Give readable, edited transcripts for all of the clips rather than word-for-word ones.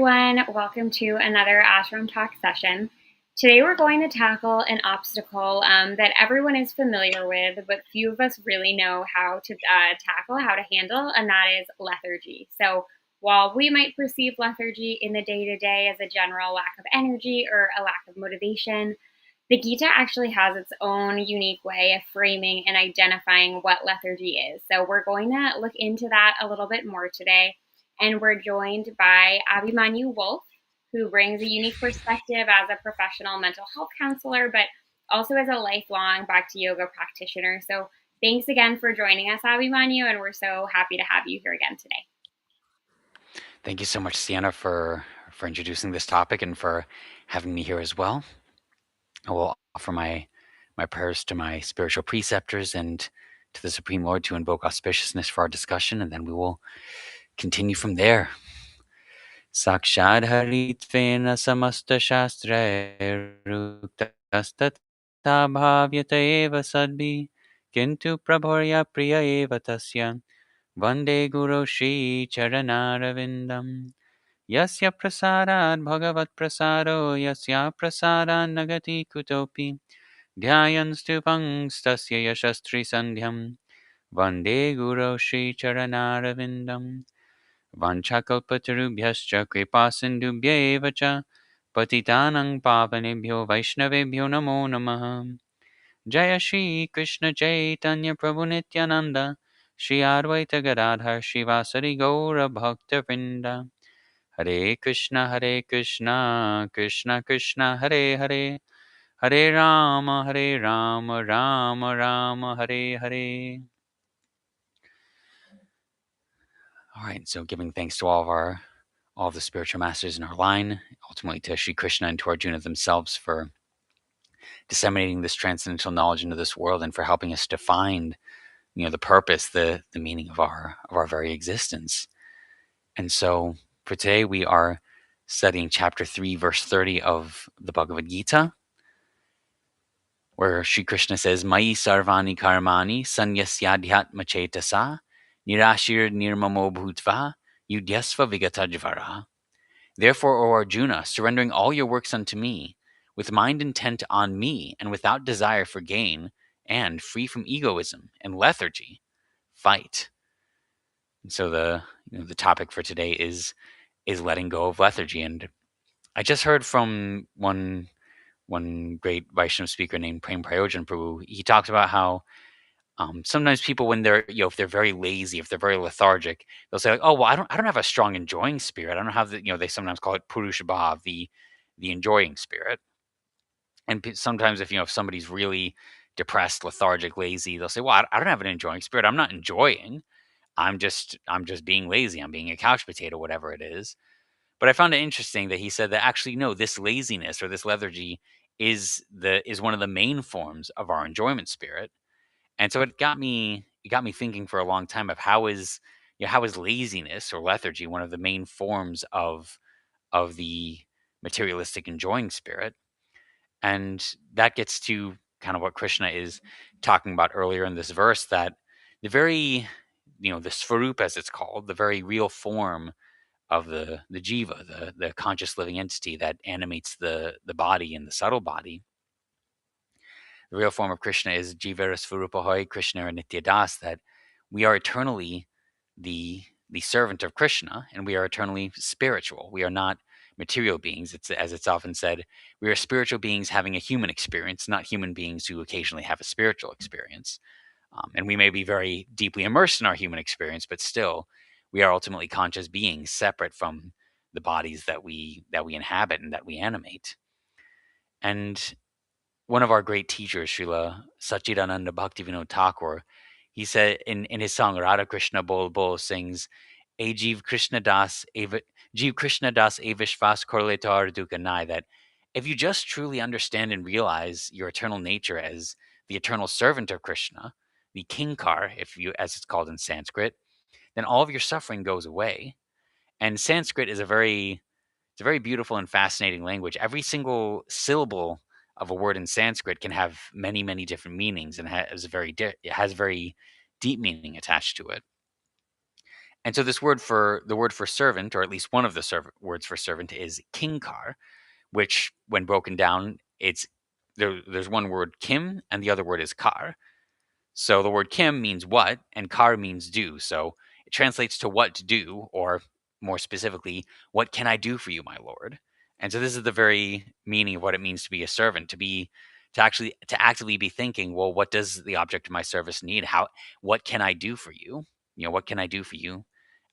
everyone. Welcome to another Ashram Talks session. Today we're going to tackle an obstacle that everyone is familiar with, but few of us really know how to tackle, how to handle, and that is lethargy. So while we might perceive lethargy in the day-to-day as a general lack of energy or a lack of motivation, the Gita actually has its own unique way of framing and identifying what lethargy is. So we're going to look into that a little bit more today. And we're joined by Abhimanyu Wolf, who brings a unique perspective as a professional mental health counselor, but also as a lifelong Bhakti Yoga practitioner. So thanks again for joining us, Abhimanyu, and we're so happy to have you here again today. Thank you so much, Sienna, for introducing this topic and for having me here as well. I will offer my prayers to my spiritual preceptors and to the Supreme Lord to invoke auspiciousness for our discussion, and then we will continue from there. Sakshad haritvena samasta shastrairuktastata bhavyata eva sadbi kintu prabhorya priya eva tasya vande guru shri charanaravindam. Yasya prasadat bhagavat prasado yasya prasadan nagati kutopi dhyayan stupang stasya yashastri sandhyam vande guru shri charanaravindam. Vanchakalpatarubhyascha kripasindubhya eva cha patitanang pavanebhyo vaishnavebhyo namo namaha. Jaya Shri Krishna Chaitanya Prabhu Nityananda Shri Advaita Gadadhar Shivasari Gaura Bhakta Vrinda. Hare Krishna, Krishna Krishna, Hare Hare, Hare Rama, Rama Rama, Hare Hare. All right, so giving thanks to all of the spiritual masters in our line, ultimately to Shri Krishna and to Arjuna themselves for disseminating this transcendental knowledge into this world and for helping us to find, the purpose, the meaning of our very existence. And so for today, we are studying chapter 3, verse 30 of the Bhagavad Gita, where Sri Krishna says, Mai sarvani karmani sanyasyadhyatma chetasa nirashir nirmamo bhutva yudyasva vigatajvara. Therefore, O Arjuna, surrendering all your works unto me, with mind intent on me and without desire for gain, and free from egoism and lethargy, fight. And so the topic for today is letting go of lethargy. And I just heard from one great Vaishnava speaker named Prem Prayojan Prabhu. He talks about how sometimes people, when they're if they're very lazy, if they're very lethargic, they'll say like, "Oh, well, I don't have a strong enjoying spirit. I don't have the they sometimes call it Purusha Bhav, the enjoying spirit." And sometimes if somebody's really depressed, lethargic, lazy, they'll say, "Well, I don't have an enjoying spirit. I'm not enjoying. I'm just being lazy. I'm being a couch potato, whatever it is." But I found it interesting that he said that actually no, this laziness or this lethargy is one of the main forms of our enjoyment spirit. And so it got me thinking for a long time of how is laziness or lethargy one of the main forms of the materialistic enjoying spirit. And that gets to kind of what Krishna is talking about earlier in this verse, that the very the Svarup, as it's called, the very real form of the jiva, the conscious living entity that animates the body and the subtle body. The real form of Krishna is Jivara Svarupahoy, Krishna and Nityadas, that we are eternally the servant of Krishna, and we are eternally spiritual. We are not material beings. It's, as it's often said, we are spiritual beings having a human experience, not human beings who occasionally have a spiritual experience. And we may be very deeply immersed in our human experience, but still, we are ultimately conscious beings separate from the bodies that we inhabit and that we animate. And one of our great teachers, Srila Sachidananda Bhaktivinoda Thakur, he said in his song Radha Krishna Bol Bol sings, "A Jeev Krishna Das Jeev Krishna Das Evishvas Korletar Dukanai," that if you just truly understand and realize your eternal nature as the eternal servant of Krishna, the Kinkar, as it's called in Sanskrit, then all of your suffering goes away. And Sanskrit is it's a very beautiful and fascinating language. Every single syllable of a word in Sanskrit can have many, many different meanings and it has very deep meaning attached to it. And so this word for servant, or at least one of the words for servant, is kinkar, which when broken down, there's one word kim and the other word is kar. So the word kim means what, and kar means do. So it translates to what to do, or more specifically, what can I do for you, my lord? And so this is the very meaning of what it means to be a servant, to actively be thinking, well, what does the object of my service need? What can I do for you? What can I do for you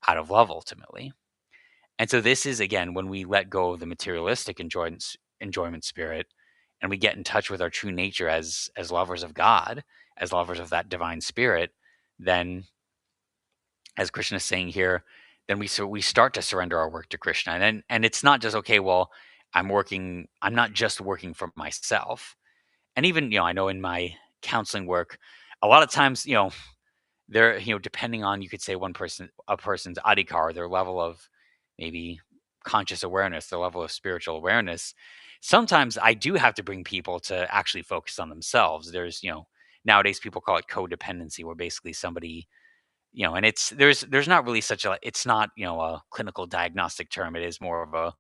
out of love ultimately? And so this is again when we let go of the materialistic enjoyment spirit and we get in touch with our true nature as lovers of God, as lovers of that divine spirit, then as Krishna is saying here, then we start to surrender our work to Krishna. And it's not just okay, well, I'm not just working for myself. And even, I know in my counseling work, a lot of times, depending on, you could say a person's adhikar, their level of maybe conscious awareness, their level of spiritual awareness. Sometimes I do have to bring people to actually focus on themselves. Nowadays people call it codependency, where basically somebody, and there's not really it's not, a clinical diagnostic term. It is more of a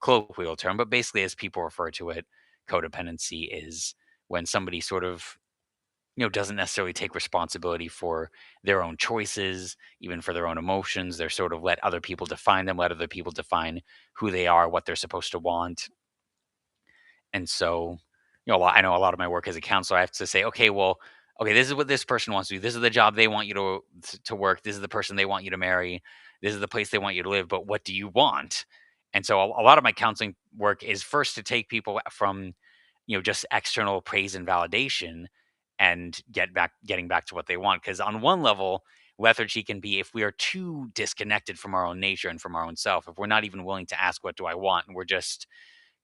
colloquial term, but basically as people refer to it, codependency is when somebody sort of doesn't necessarily take responsibility for their own choices, even for their own emotions. They're sort of let other people define them, let other people define who they are, what they're supposed to want. And so, I know a lot of my work as a counselor, I have to say, okay, well, okay, this is what this person wants to do. This is the job they want you to work. This is the person they want you to marry. This is the place they want you to live. But what do you want? And so, a lot of my counseling work is first to take people from, just external praise and validation, and getting back to what they want. Because on one level, lethargy can be if we are too disconnected from our own nature and from our own self. If we're not even willing to ask, what do I want? And we're just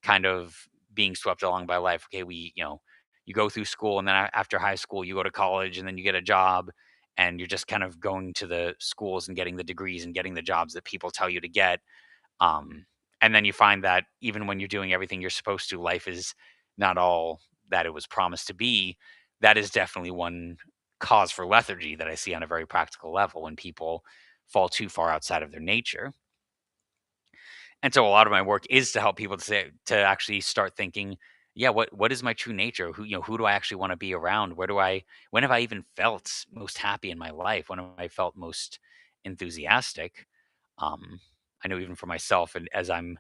kind of being swept along by life. Okay, you go through school, and then after high school, you go to college, and then you get a job, and you're just kind of going to the schools and getting the degrees and getting the jobs that people tell you to get. Um, and then you find that even when you're doing everything you're supposed to, life is not all that it was promised to be. That is definitely one cause for lethargy that I see on a very practical level, when people fall too far outside of their nature. And so a lot of my work is to help people to actually start thinking, yeah, what is my true nature? Who do I actually want to be around? When have I even felt most happy in my life? When have I felt most enthusiastic? Um, I know even for myself, and as I'm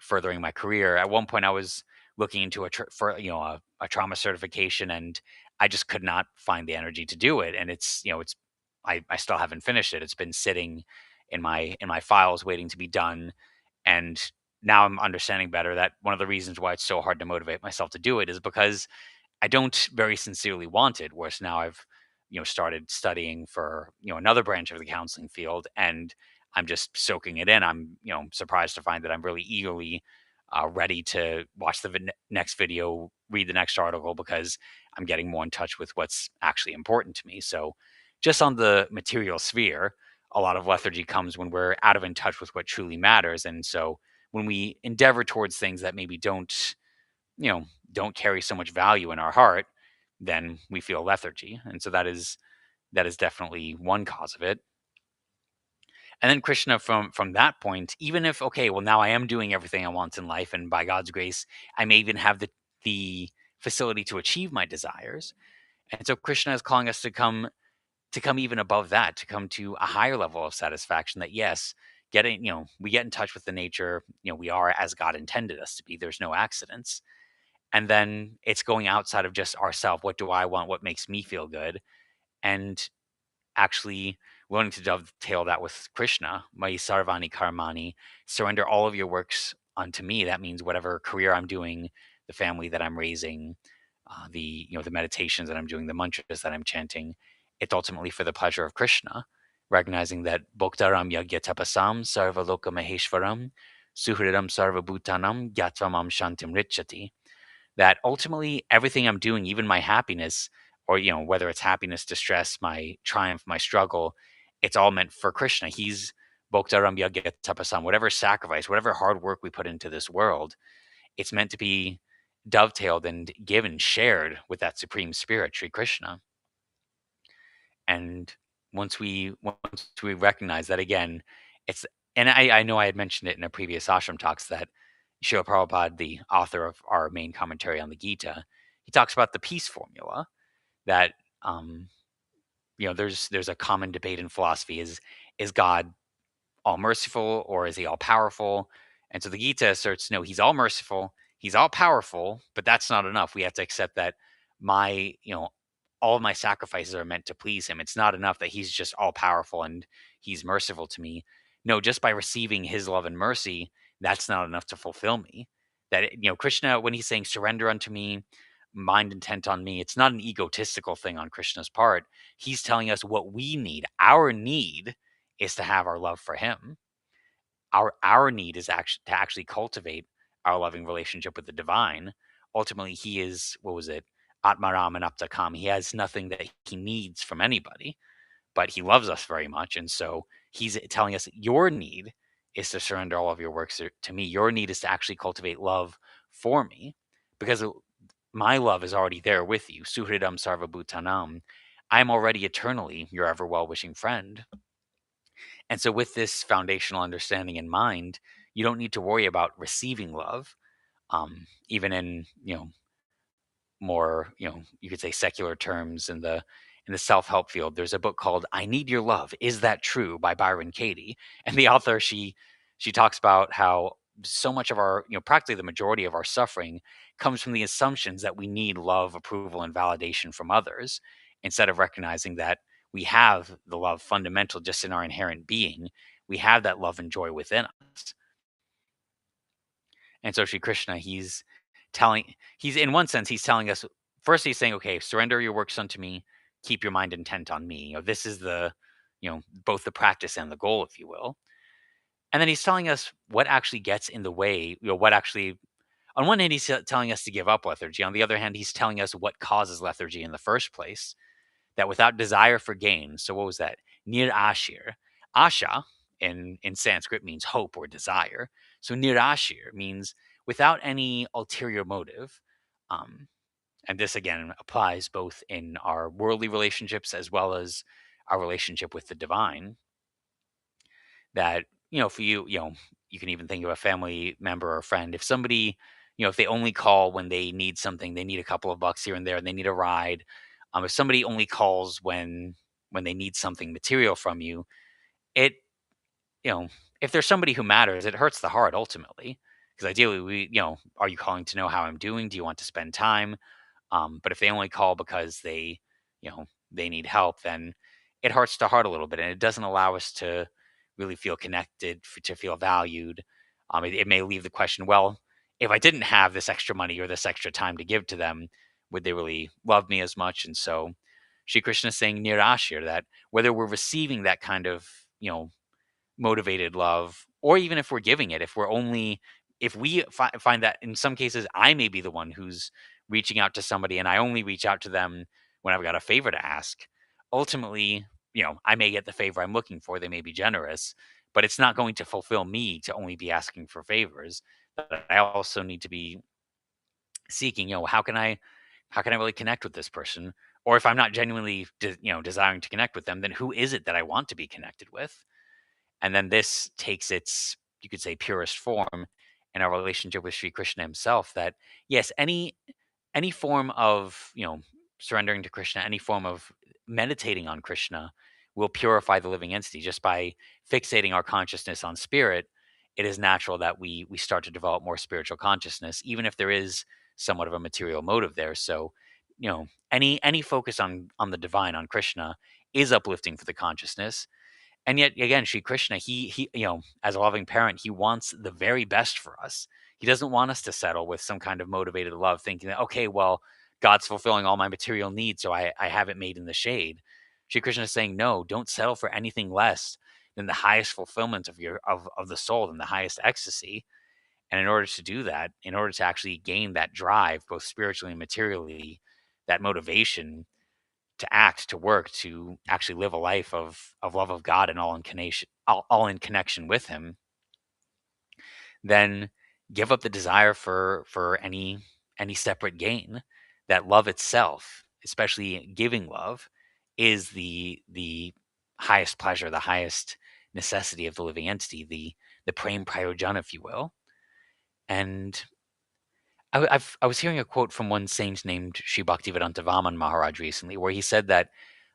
furthering my career, at one point I was looking into a trauma certification, and I just could not find the energy to do it. And I still haven't finished it. It's been sitting in my files waiting to be done. And now I'm understanding better that one of the reasons why it's so hard to motivate myself to do it is because I don't very sincerely want it. Whereas now I've, started studying for, another branch of the counseling field, and I'm just soaking it in. I'm, surprised to find that I'm really eagerly ready to watch the next video, read the next article, because I'm getting more in touch with what's actually important to me. So, just on the material sphere, a lot of lethargy comes when we're out of in touch with what truly matters. And so, when we endeavor towards things that maybe don't carry so much value in our heart, then we feel lethargy. And so that is definitely one cause of it. And then Krishna, from that point, even if, okay, well, now I am doing everything I want in life, and by God's grace, I may even have the facility to achieve my desires. And so Krishna is calling us to come even above that, to come to a higher level of satisfaction, that yes, we get in touch with the nature, we are as God intended us to be. There's no accidents. And then it's going outside of just ourself. What do I want? What makes me feel good? And actually willing to dovetail that with Krishna, Mai Sarvani Karmani, surrender all of your works unto me. That means whatever career I'm doing, the family that I'm raising, the meditations that I'm doing, the mantras that I'm chanting, it's ultimately for the pleasure of Krishna, recognizing that Bhoktaram Yagya Tapasam Sarva Loka Maheshwaram Suhridam Sarva Bhutanam Gyatvam Shantim Richati, that ultimately everything I'm doing, even my happiness, or whether it's happiness, distress, my triumph, my struggle, it's all meant for Krishna. He's Bhoktaram Yagya Tapasam, whatever sacrifice, whatever hard work we put into this world, it's meant to be dovetailed and given, shared with that supreme spirit, Sri Krishna. And once we recognize that, again, it's, and I know I had mentioned it in a previous ashram talks that Srila Prabhupada, the author of our main commentary on the Gita, he talks about the peace formula that, um, there's a common debate in philosophy: is God all merciful or is he all powerful? And so the Gita asserts, no, he's all merciful, he's all powerful, but that's not enough. We have to accept that my, all of my sacrifices are meant to please him. It's not enough that he's just all powerful and he's merciful to me. No, just by receiving his love and mercy, that's not enough to fulfill me. That, Krishna, when he's saying surrender unto me, mind intent on me, it's not an egotistical thing on Krishna's part. He's telling us what we need. Our need is to have our love for him. Our need is actually to actually cultivate our loving relationship with the divine. Ultimately, he is, what was it? Atmaram and Aptakam. He has nothing that he needs from anybody, but he loves us very much. And so he's telling us your need is to surrender all of your works to me. Your need is to actually cultivate love for me, because my love is already there with you. Suhridam sarvabhutanam. I'm already eternally your ever well wishing friend. And so, with this foundational understanding in mind, you don't need to worry about receiving love, even in, more, you could say, secular terms in the self-help field. There's a book called "I Need Your Love. Is That True?" by Byron Katie, and the author, she talks about how so much of our, practically the majority of our suffering comes from the assumptions that we need love, approval, and validation from others, instead of recognizing that we have the love fundamental just in our inherent being. We have that love and joy within us. And so Shri Krishna, he's in one sense, he's telling us, first he's saying, okay, surrender your works unto me, keep your mind intent on me. This is the, both the practice and the goal, if you will. And then he's telling us what actually gets in the way, what actually, on one hand, he's telling us to give up lethargy. On the other hand, he's telling us what causes lethargy in the first place, that without desire for gain. So what was that? Nir ashir. Asha in Sanskrit means hope or desire. So nir ashir means without any ulterior motive. Um, and this again applies both in our worldly relationships as well as our relationship with the divine. That, for you, you can even think of a family member or friend. If somebody, if they only call when they need something, they need a couple of bucks here and there, and they need a ride. If somebody only calls when they need something material from you, it, you know, if there's somebody who matters, it hurts the heart ultimately. Because ideally, are you calling to know how I'm doing? Do you want to spend time? But if they only call because they need help, then it hurts the heart a little bit, and it doesn't allow us to really feel connected, to feel valued. It may leave the question, well, if I didn't have this extra money or this extra time to give to them, would they really love me as much? And so, Shri Krishna is saying nirashir, that whether we're receiving that kind of motivated love, or even if we're giving it, if we find that in some cases I may be the one who's reaching out to somebody, and I only reach out to them when I've got a favor to ask. Ultimately, I may get the favor I'm looking for. They may be generous, but it's not going to fulfill me to only be asking for favors. But I also need to be seeking, how can I really connect with this person? Or if I'm not genuinely desiring to connect with them, then who is it that I want to be connected with? And then this takes its, you could say, purest form in our relationship with Sri Krishna himself. That yes, any form of surrendering to Krishna, any form of meditating on Krishna will purify the living entity. Just by fixating our consciousness on spirit, it is natural that we start to develop more spiritual consciousness, even if there is somewhat of a material motive there. So, any focus on the divine, on Krishna, is uplifting for the consciousness. And yet again, Sri Krishna, he as a loving parent, he wants the very best for us. He doesn't want us to settle with some kind of motivated love, thinking that, okay, well, God's fulfilling all my material needs, so I have it made in the shade. Sri Krishna is saying, no, don't settle for anything less than the highest fulfillment of the soul, than the highest ecstasy. And in order to do that, in order to actually gain that drive, both spiritually and materially, that motivation to act, to work, to actually live a life of love of God and all in connection with Him, then give up the desire for any separate gain. That love itself, especially giving love, is the highest pleasure, the highest necessity of the living entity, the prem prayojana, if you will. And I was hearing a quote from one saint named Sri Bhaktivedanta Vaman Maharaj recently, where he said that,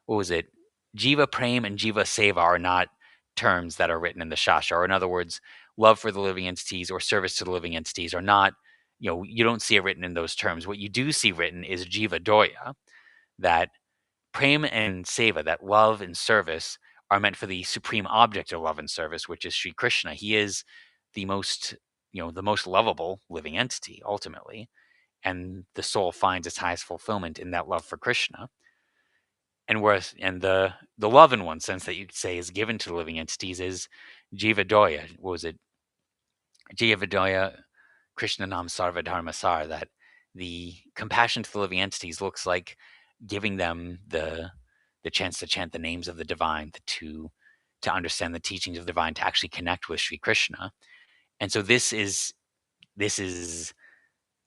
what was it? Jiva Prem and Jiva Seva are not terms that are written in the Shastra. Or in other words, love for the living entities or service to the living entities are not, you don't see it written in those terms. What you do see written is Jiva Doya, that Prem and Seva, that love and service, are meant for the supreme object of love and service, which is Sri Krishna. He is the most, the most lovable living entity ultimately, and the soul finds its highest fulfillment in that love for Krishna. And the love, in one sense, that you could say is given to the living entities is Jiva Doya. What was it? Jiva Doya Krishna Nam Sarva Dharma Sar, that the compassion to the living entities looks like giving them the chance to chant the names of the divine, to understand the teachings of the divine, to actually connect with Sri Krishna. And so this is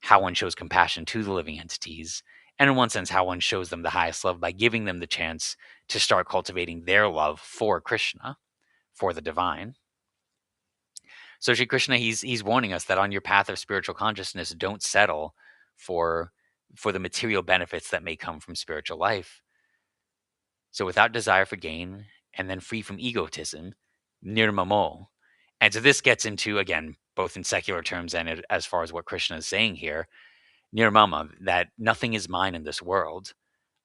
how one shows compassion to the living entities, and in one sense, how one shows them the highest love by giving them the chance to start cultivating their love for Krishna, for the divine. So Shri Krishna, he's warning us that on your path of spiritual consciousness, don't settle for the material benefits that may come from spiritual life. So without desire for gain, and then free from egotism, nirmamo. And so this gets into, again, both in secular terms and as far as what Krishna is saying here, nirmama, that nothing is mine in this world.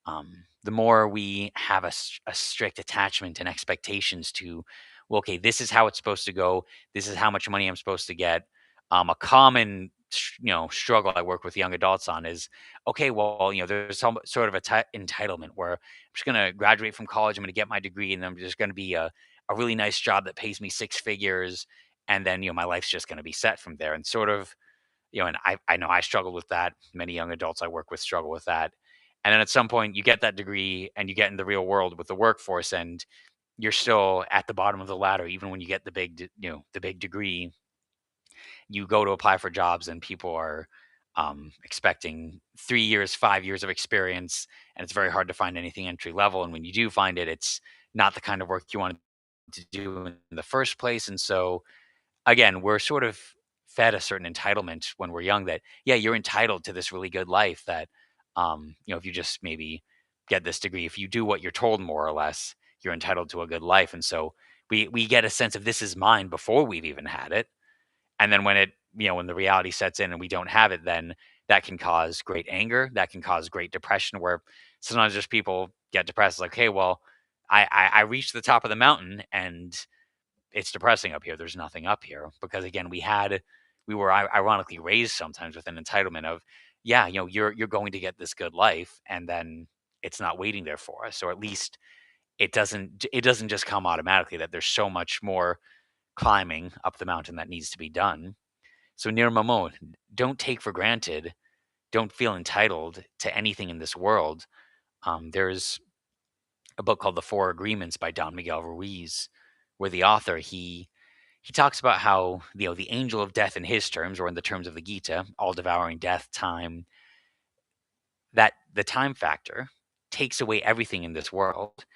The more we have a strict attachment and expectations to, well, okay, this is how it's supposed to go. This is how much money I'm supposed to get. A common, struggle I work with young adults on is, okay, well, there's some sort of entitlement where I'm just going to graduate from college. I'm going to get my degree, and then there's going to be a really nice job that pays me six figures. And then, my life's just going to be set from there. And sort of, and I know I struggle with that. Many young adults I work with struggle with that. And then at some point, you get that degree and you get in the real world with the workforce, and you're still at the bottom of the ladder. Even when you get the big degree, you go to apply for jobs, and people are expecting 3 years, 5 years of experience, and it's very hard to find anything entry level. And when you do find it, it's not the kind of work you want to do in the first place. And so, again, we're sort of fed a certain entitlement when we're young that, yeah, you're entitled to this really good life, that, if you just maybe get this degree, if you do what you're told more or less, you're entitled to a good life. And so we get a sense of this is mine before we've even had it. And then when the reality sets in and we don't have it, then that can cause great anger. That can cause great depression, where sometimes just people get depressed. Like, hey, well, I reached the top of the mountain, and it's depressing up here. There's nothing up here, because again, we were ironically raised sometimes with an entitlement of, yeah, you're going to get this good life, and then it's not waiting there for us, or at least it doesn't just come automatically. That there's so much more climbing up the mountain that needs to be done. So nirmamo, don't take for granted, don't feel entitled to anything in this world. There's a book called The Four Agreements by Don Miguel Ruiz, where the author he talks about how, the angel of death, in his terms, or in the terms of the Gita, all devouring death, time, that the time factor takes away everything in this world.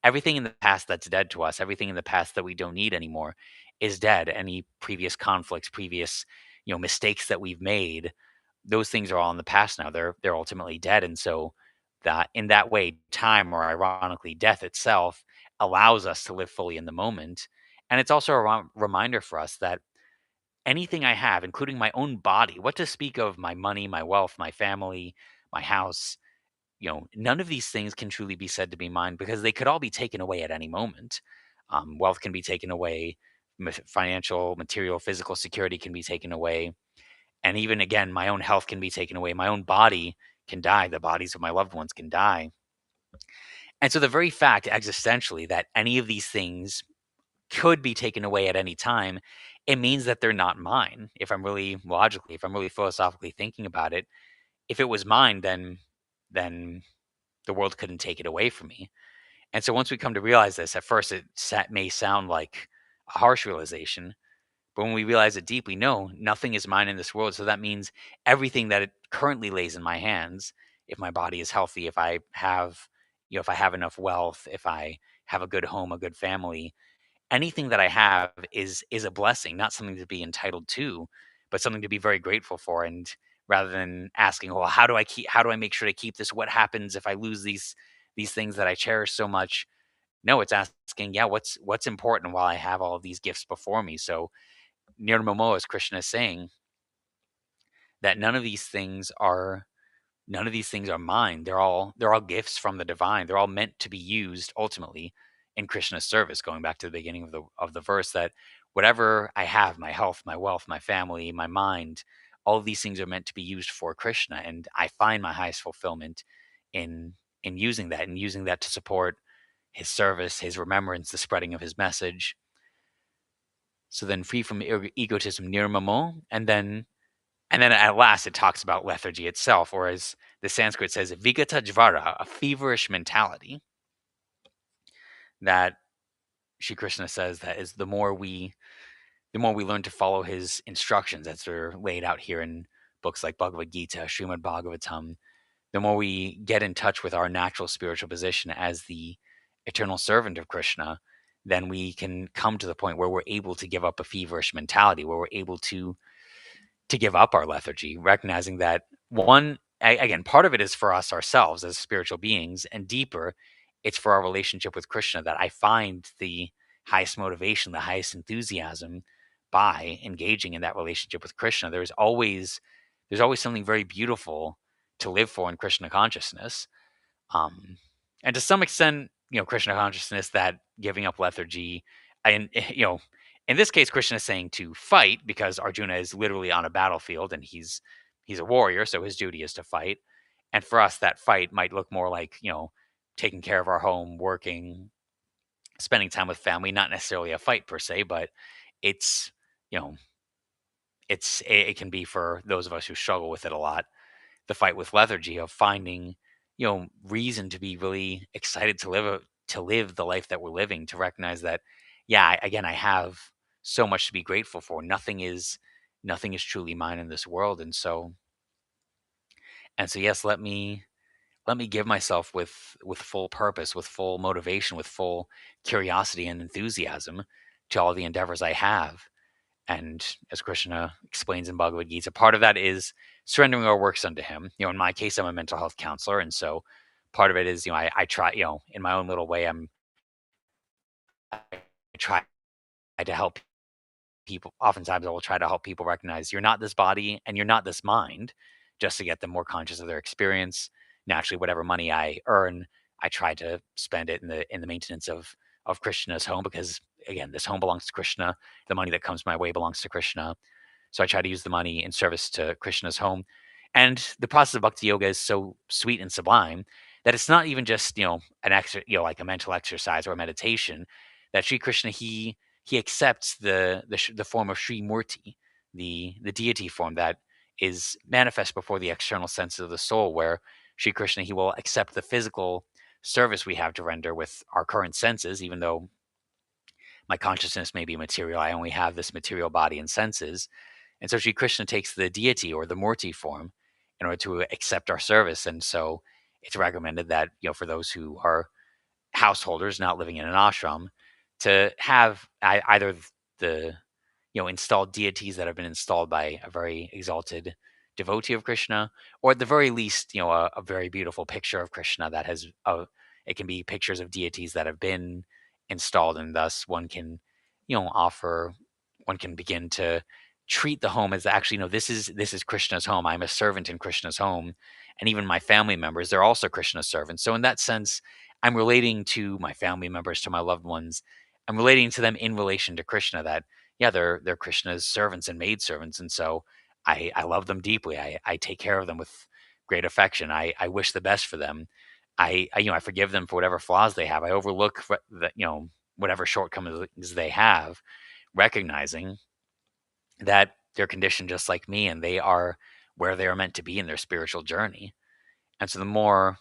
Everything in the past that's dead to us, everything in the past that we don't need anymore, is dead. Any previous conflicts, previous, mistakes that we've made, those things are all in the past now. They're ultimately dead. And so that, in that way, time, or ironically death itself, allows us to live fully in the moment. And it's also a reminder for us that anything I have, including my own body, what to speak of my money, my wealth, my family, my house, none of these things can truly be said to be mine, because they could all be taken away at any moment. Wealth can be taken away, financial, material, physical security can be taken away. And even, again, my own health can be taken away. My own body can die. The bodies of my loved ones can die. And so the very fact, existentially, that any of these things could be taken away at any time, it means that they're not mine. If I'm really logically, if I'm really philosophically thinking about it, if it was mine, then the world couldn't take it away from me. And so once we come to realize this, at first may sound like a harsh realization, but when we realize it deeply, no, nothing is mine in this world. So that means everything that it currently lays in my hands, if my body is healthy, if I have enough wealth, if I have a good home, a good family. Anything that I have is a blessing, not something to be entitled to, but something to be very grateful for. And rather than asking, well, how do I make sure to keep this? What happens if I lose these things that I cherish so much? No, it's asking, yeah, what's important while I have all of these gifts before me. So Nirmamo, as Krishna is saying, that none of these things are mine. They're all gifts from the divine. They're all meant to be used ultimately in Krishna's service. Going back to the beginning of the verse, that whatever I have, my health, my wealth, my family, my mind, all of these things are meant to be used for Krishna, and I find my highest fulfillment in in using that to support his service, his remembrance, the spreading of his message. So then, free from egotism, nirmamo, and then at last it talks about lethargy itself, or as the Sanskrit says, vigata jvara, a feverish mentality. That Shri Krishna says that is the more we learn to follow his instructions as they're laid out here in books like Bhagavad Gita, Srimad Bhagavatam, the more we get in touch with our natural spiritual position as the eternal servant of Krishna, then we can come to the point where we're able to give up a feverish mentality, where we're able to give up our lethargy, recognizing that one, again, part of it is for us ourselves as spiritual beings, and deeper, it's for our relationship with Krishna that I find the highest motivation, the highest enthusiasm by engaging in that relationship with Krishna. There's always something very beautiful to live for in Krishna consciousness. Um, and to some extent, Krishna consciousness, that giving up lethargy, and in this case, Krishna is saying to fight because Arjuna is literally on a battlefield and he's a warrior, so his duty is to fight. And for us, that fight might look more like taking care of our home, working, spending time with family. Not necessarily a fight per se, but it's you know it can be for those of us who struggle with it a lot, the fight with lethargy of finding reason to be really excited to live the life that we're living, to recognize that again, I have so much to be grateful for. Nothing is truly mine in this world. And so yes, let me give myself with full purpose, with full motivation, with full curiosity and enthusiasm to all the endeavors I have. And as Krishna explains in Bhagavad Gita, part of that is surrendering our works unto him. In my case, I'm a mental health counselor. And so part of it is, I try, in my own little way, I try to help people. Oftentimes I will try to help people recognize you're not this body and you're not this mind, just to get them more conscious of their experience. Naturally, whatever money I earn, I try to spend it in the maintenance of Krishna's home, because again, this home belongs to Krishna. The money that comes my way belongs to Krishna. So I try to use the money in service to Krishna's home. And the process of Bhakti Yoga is so sweet and sublime that it's not even just, an like a mental exercise or a meditation. That Sri Krishna, he accepts the form of Sri Murti, the deity form that is manifest before the external senses of the soul, where Sri Krishna, he will accept the physical service we have to render with our current senses, even though my consciousness may be material. I only have this material body and senses. And so Sri Krishna takes the deity or the Murti form in order to accept our service. And so it's recommended that, for those who are householders not living in an ashram, to have either the installed deities that have been installed by a very exalted devotee of Krishna, or at the very least, a very beautiful picture of Krishna that has it can be pictures of deities that have been installed, and thus one can begin to treat the home as actually, this is Krishna's home. I'm a servant in Krishna's home, and even my family members, they're also Krishna's servants. So in that sense, I'm relating to my family members, to my loved ones. I'm relating to them in relation to Krishna, that they're Krishna's servants and maidservants. And so I love them deeply. I take care of them with great affection. I wish the best for them. I forgive them for whatever flaws they have. I overlook whatever shortcomings they have, recognizing that they're conditioned just like me, and they are where they are meant to be in their spiritual journey. And so the more,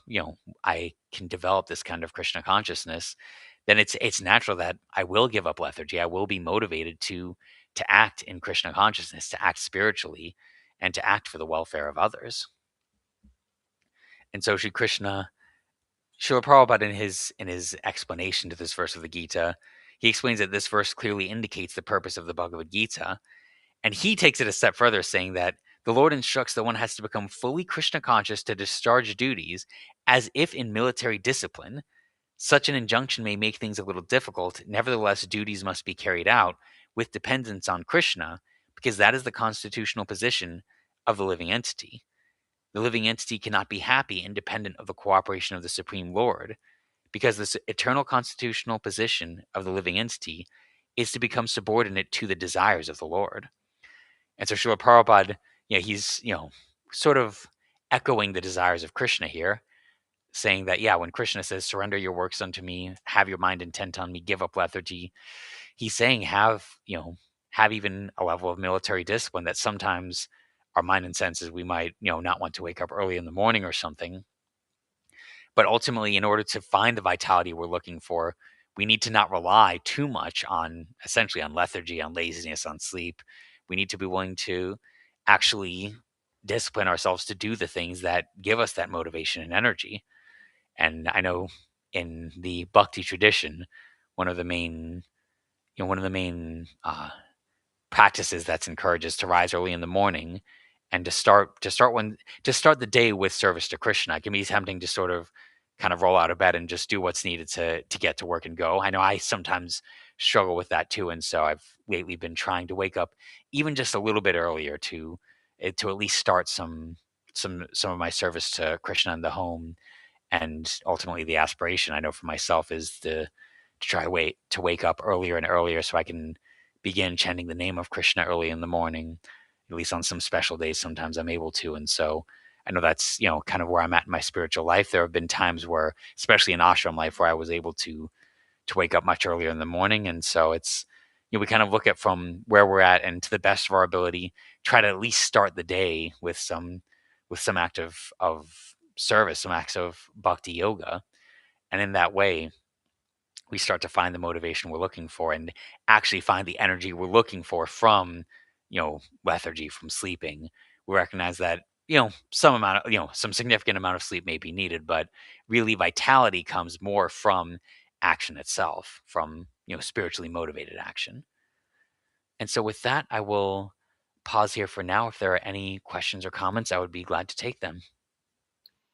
I can develop this kind of Krishna consciousness, then it's natural that I will give up lethargy. I will be motivated to act in Krishna consciousness, to act spiritually, and to act for the welfare of others. And so Sri Krishna, Srila Prabhupada in his explanation to this verse of the Gita, he explains that this verse clearly indicates the purpose of the Bhagavad Gita, and he takes it a step further, saying that the Lord instructs that one has to become fully Krishna conscious to discharge duties as if in military discipline. Such an injunction may make things a little difficult. Nevertheless, duties must be carried out with dependence on Krishna, because that is the constitutional position of the living entity. The living entity cannot be happy independent of the cooperation of the Supreme Lord, because this eternal constitutional position of the living entity is to become subordinate to the desires of the Lord. And so Srila Prabhupada, he's, sort of echoing the desires of Krishna here, saying that, yeah, when Krishna says, surrender your works unto me, have your mind intent on me, give up lethargy, he's saying have even a level of military discipline that sometimes our mind and senses, we might, not want to wake up early in the morning or something. But ultimately, in order to find the vitality we're looking for, we need to not rely too much on essentially on lethargy, on laziness, on sleep. We need to be willing to actually discipline ourselves to do the things that give us that motivation and energy. And I know in the Bhakti tradition, one of the main, one of the main practices that's encouraged is to rise early in the morning and to start the day with service to Krishna. It can be tempting to sort of kind of roll out of bed and just do what's needed to get to work and go. I know I sometimes struggle with that too, and so I've lately been trying to wake up even just a little bit earlier to at least start some of my service to Krishna in the home. And ultimately the aspiration I know for myself is to try to wake up earlier and earlier so I can begin chanting the name of Krishna early in the morning. At least on some special days, sometimes I'm able to. And so I know that's, kind of where I'm at in my spiritual life. There have been times where, especially in ashram life, where I was able to wake up much earlier in the morning. And so it's, we kind of look at from where we're at and to the best of our ability, try to at least start the day with some act of service, some acts of bhakti yoga. And in that way, we start to find the motivation we're looking for and actually find the energy we're looking for from, lethargy, from sleeping. We recognize that, some significant amount of sleep may be needed, but really vitality comes more from action itself, from, spiritually motivated action. And so with that, I will pause here for now. If there are any questions or comments, I would be glad to take them.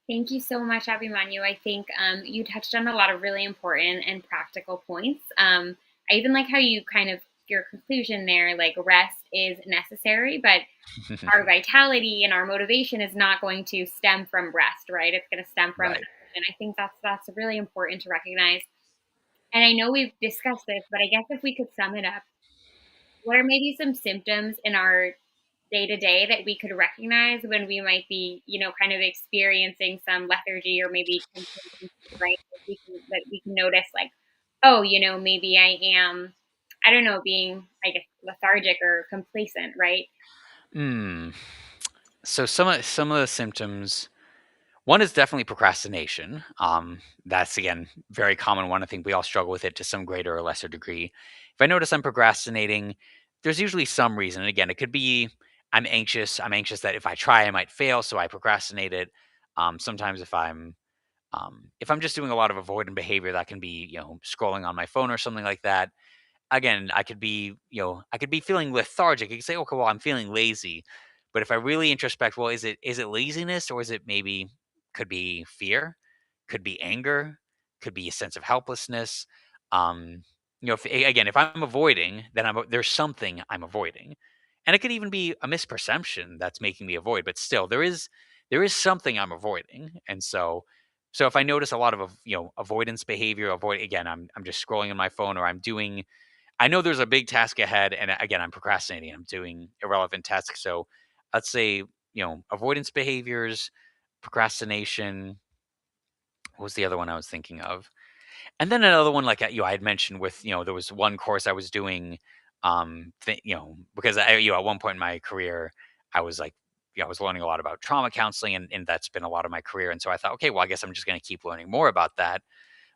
Thank you so much, Abhimanyu. I think you touched on a lot of really important and practical points. I even like how you kind of, your conclusion there, like rest is necessary, but our vitality and our motivation is not going to stem from rest, right? It's going to stem from Right. action. I think that's really important to recognize. And I know we've discussed this, but I guess if we could sum it up, what are maybe some symptoms in our day to day that we could recognize when we might be, kind of experiencing some lethargy or maybe complacency, right? That we can notice, like, oh, maybe I am, I don't know, being, I guess, lethargic or complacent, right? Hmm. So some of the symptoms. One is definitely procrastination. That's again very common one. I think we all struggle with it to some greater or lesser degree. If I notice I'm procrastinating, there's usually some reason. And again, it could be I'm anxious. I'm anxious that if I try, I might fail, so I procrastinate it. Sometimes if I'm just doing a lot of avoidant behavior, that can be scrolling on my phone or something like that. Again, I could be feeling lethargic. You can say, okay, well, I'm feeling lazy. But if I really introspect, well, is it laziness, or is it maybe could be fear, could be anger, could be a sense of helplessness. If I'm avoiding, then there's something I'm avoiding. And it could even be a misperception that's making me avoid, but still there is something I'm avoiding. And so if I notice a lot of avoidance behavior, avoid again, I'm just scrolling on my phone, or I know there's a big task ahead, and again, I'm procrastinating. I'm doing irrelevant tasks. So let's say, avoidance behaviors, procrastination. What was the other one I was thinking of? And then another one, like I had mentioned with, there was one course I was doing, because at one point in my career, I was like, I was learning a lot about trauma counseling, and that's been a lot of my career. And so I thought, okay, well, I guess I'm just going to keep learning more about that.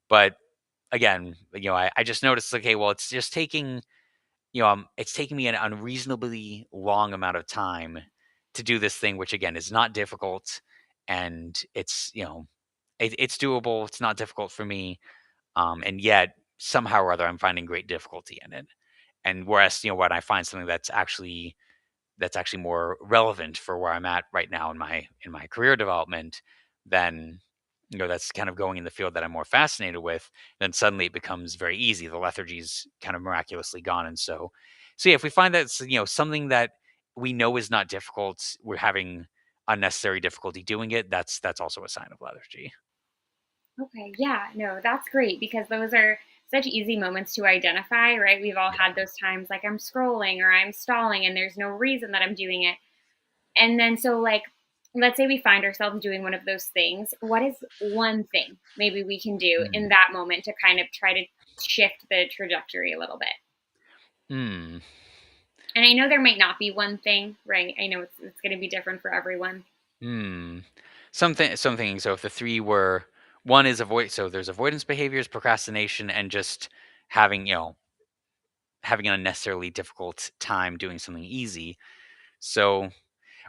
But again, I just noticed, okay, well, it's just taking me an unreasonably long amount of time to do this thing, which again is not difficult, and it's doable. It's not difficult for me. And yet somehow or other, I'm finding great difficulty in it. And whereas, when I find something that's actually more relevant for where I'm at right now in my career development, then that's kind of going in the field that I'm more fascinated with, then suddenly it becomes very easy. The lethargy's kind of miraculously gone. And so yeah, if we find that it's, something that we know is not difficult, we're having unnecessary difficulty doing it, that's also a sign of lethargy. Okay, yeah, no, that's great because those are such easy moments to identify, right? We've all Yeah. had those times like I'm scrolling or I'm stalling and there's no reason that I'm doing it. And then, so like, let's say we find ourselves doing one of those things. What is one thing maybe we can do in Mm. that moment to kind of try to shift the trajectory a little bit? Mm. And I know there might not be one thing, right? I know it's going to be different for everyone. Hmm. Something. So if the three were, one is avoid. So there's avoidance behaviors, procrastination, and just having having an unnecessarily difficult time doing something easy. So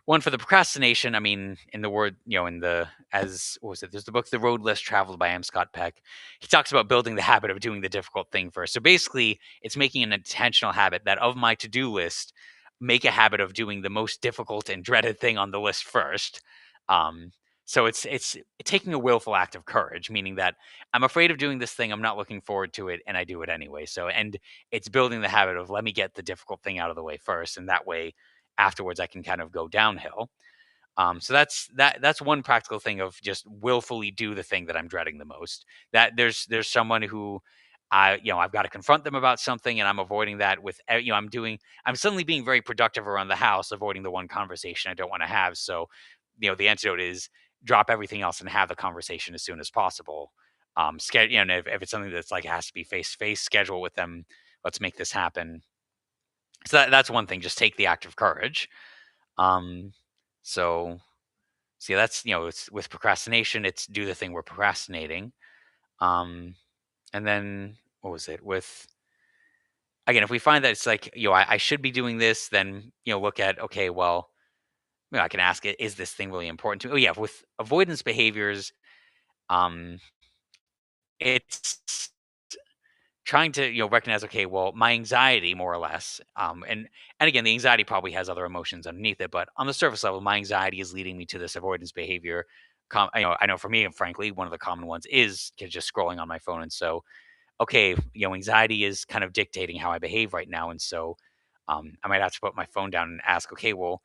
one for the procrastination, I mean, in the word, in the, as what was it? There's the book, The Road Less Traveled by M. Scott Peck. He talks about building the habit of doing the difficult thing first. So basically, it's making an intentional habit that of my to do list, make a habit of doing the most difficult and dreaded thing on the list first. Um, so it's taking a willful act of courage, meaning that I'm afraid of doing this thing, I'm not looking forward to it, and I do it anyway. So, and it's building the habit of let me get the difficult thing out of the way first, and that way afterwards I can kind of go downhill. So that's one practical thing of just willfully do the thing that I'm dreading the most. That there's someone who I've got to confront them about something, and I'm avoiding that with I'm suddenly being very productive around the house, avoiding the one conversation I don't want to have. So the antidote is drop everything else and have the conversation as soon as possible. And if it's something that's like has to be face to face, schedule with them. Let's make this happen. So that's one thing. Just take the act of courage. Um, so See, that's it's with procrastination, it's do the thing we're procrastinating. Um, and then what was it? With again, if we find that it's like, I should be doing this, then look at okay, well, I can ask it, is this thing really important to me? Oh yeah, with avoidance behaviors, um, it's trying to recognize okay, well, my anxiety more or less, and again, the anxiety probably has other emotions underneath it, but on the surface level, my anxiety is leading me to this avoidance behavior. I know for me, frankly, one of the common ones is just scrolling on my phone, and so okay, anxiety is kind of dictating how I behave right now, and so I might have to put my phone down and ask, okay, well,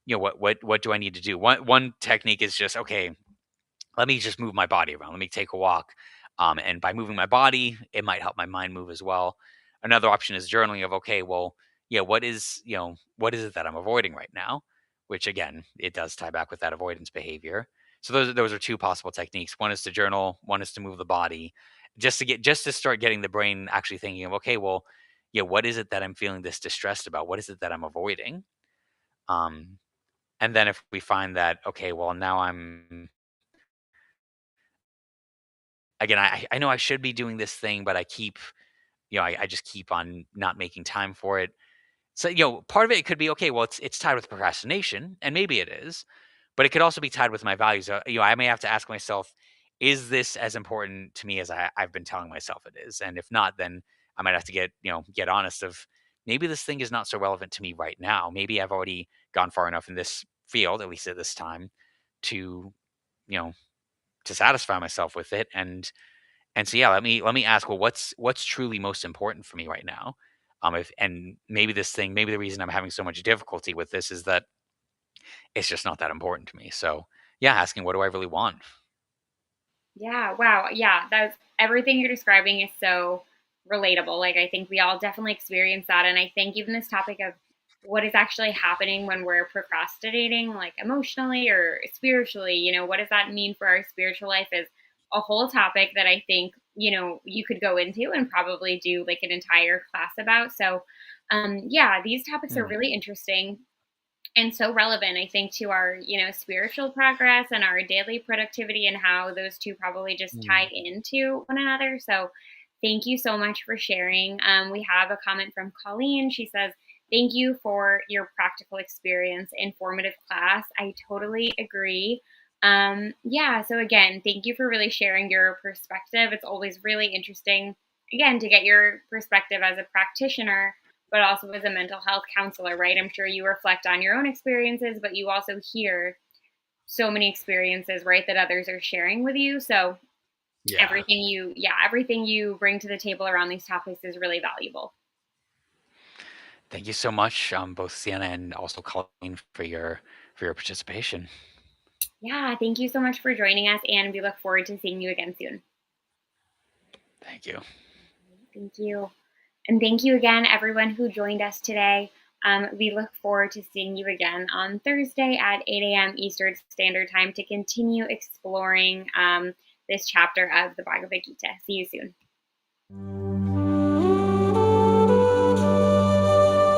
what do I need to do? One technique is just okay, let me just move my body around. Let me take a walk. And by moving my body, it might help my mind move as well. Another option is journaling of, okay, well, yeah, what is it that I'm avoiding right now? Which again, it does tie back with that avoidance behavior. So those are two possible techniques. One is to journal, one is to move the body, just to start getting the brain actually thinking of, okay, well, yeah, what is it that I'm feeling this distressed about? What is it that I'm avoiding? Um, and then if we find that, okay, well, now again, I know I should be doing this thing, but I keep, I just keep on not making time for it. So, part of it could be okay. Well, it's tied with procrastination, and maybe it is, but it could also be tied with my values. I may have to ask myself, is this as important to me as I've been telling myself it is? And if not, then I might have to get honest of maybe this thing is not so relevant to me right now. Maybe I've already gone far enough in this field, at least at this time, to you know to satisfy myself with it. And so, yeah, let me ask, well, what's truly most important for me right now? If and maybe this thing, maybe the reason I'm having so much difficulty with this is that it's just not that important to me. So, yeah, asking what do I really want? Yeah, wow. Yeah, that's everything you're describing is so relatable. Like I think we all definitely experience that, and I think even this topic of what is actually happening when we're procrastinating, like emotionally or spiritually, what does that mean for our spiritual life is a whole topic that I think, you could go into and probably do like an entire class about. So, yeah, these topics are Hmm. really interesting and so relevant, I think, to our spiritual progress and our daily productivity, and how those two probably just tie Hmm. into one another. So thank you so much for sharing. We have a comment from Colleen. She says, thank you for your practical experience, informative class. I totally agree. Yeah, so again, thank you for really sharing your perspective. It's always really interesting, again, to get your perspective as a practitioner, but also as a mental health counselor, right? I'm sure you reflect on your own experiences, but you also hear so many experiences, right, that others are sharing with you. So Yeah. everything you bring to the table around these topics is really valuable. Thank you so much, both Sienna and also Colleen, for your participation. Yeah, thank you so much for joining us, and we look forward to seeing you again soon. Thank you. Thank you. And thank you again, everyone who joined us today. We look forward to seeing you again on Thursday at 8 a.m. Eastern Standard Time to continue exploring this chapter of the Bhagavad Gita. See you soon.